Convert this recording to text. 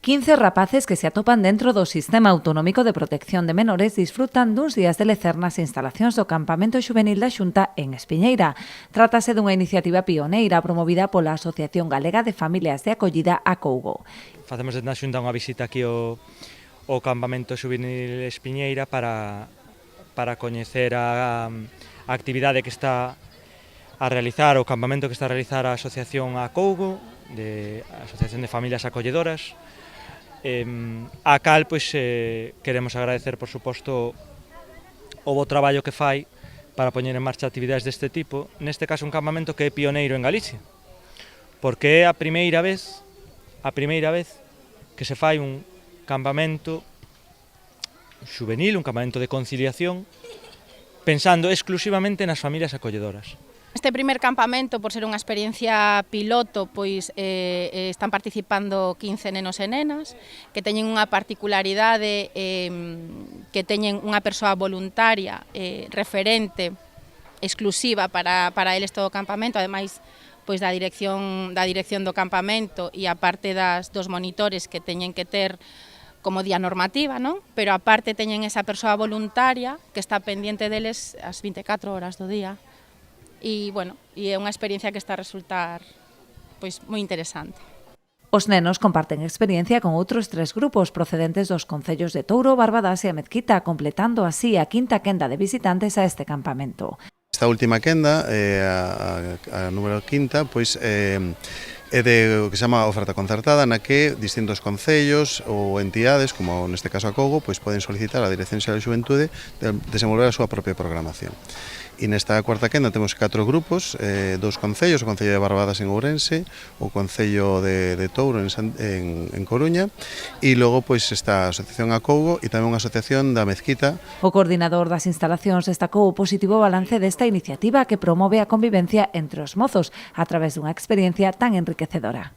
15 rapaces que se atopan dentro do Sistema Autonómico de Protección de Menores disfrutan duns días de lecer nas instalacións do Campamento Xuvenil da Xunta en Espiñeira. Trátase dunha iniciativa pioneira promovida pola Asociación Galega de Familias de Acollida ACOUGO. Facemos desde a Xunta unha visita aquí ao Campamento Xuvenil Espiñeira para coñecer a actividade que está a realizar, o campamento que está a realizar a Asociación ACOUGO, de Asociación de Familias Acolledoras, a cal queremos agradecer, por suposto, o bo traballo que fai para poñer en marcha actividades deste tipo, neste caso un campamento que é pioneiro en Galicia, porque é a primeira vez que se fai un campamento xuvenil, un campamento de conciliación, pensando exclusivamente nas familias acolledoras. Este primer campamento, por ser unha experiencia piloto, pois están participando 15 nenos e nenas que teñen unha particularidade, que teñen unha persoa voluntaria, referente, exclusiva para eles todo o campamento, ademais pois da dirección do campamento e a parte dos monitores que teñen que ter como día normativa, non? Pero aparte teñen esa persoa voluntaria que está pendiente deles as 24 horas do día. E, bueno, é unha experiencia que está a resultar pois moi interesante. Os nenos comparten experiencia con outros 3 grupos procedentes dos concellos de Touro, Barbadas e a Mezquita, completando así a quinta quenda de visitantes a este campamento. Esta última quenda, a número quinta, pois é de o que se chama oferta concertada, na que distintos concellos ou entidades, como neste caso a ACOUGO, pois poden solicitar á Dirección Xeral de Xuventude de desenvolver a súa propia programación. E nesta cuarta quenda temos 4 grupos, 2 concellos, o Concello de Barbadas en Ourense, o Concello de Touro en Coruña, e logo pois está a Asociación ACOUGO e tamén unha asociación da Mezquita. O coordinador das instalacións destacou o positivo balance desta iniciativa que promove a convivencia entre os mozos a través dunha experiencia tan enriquecedora.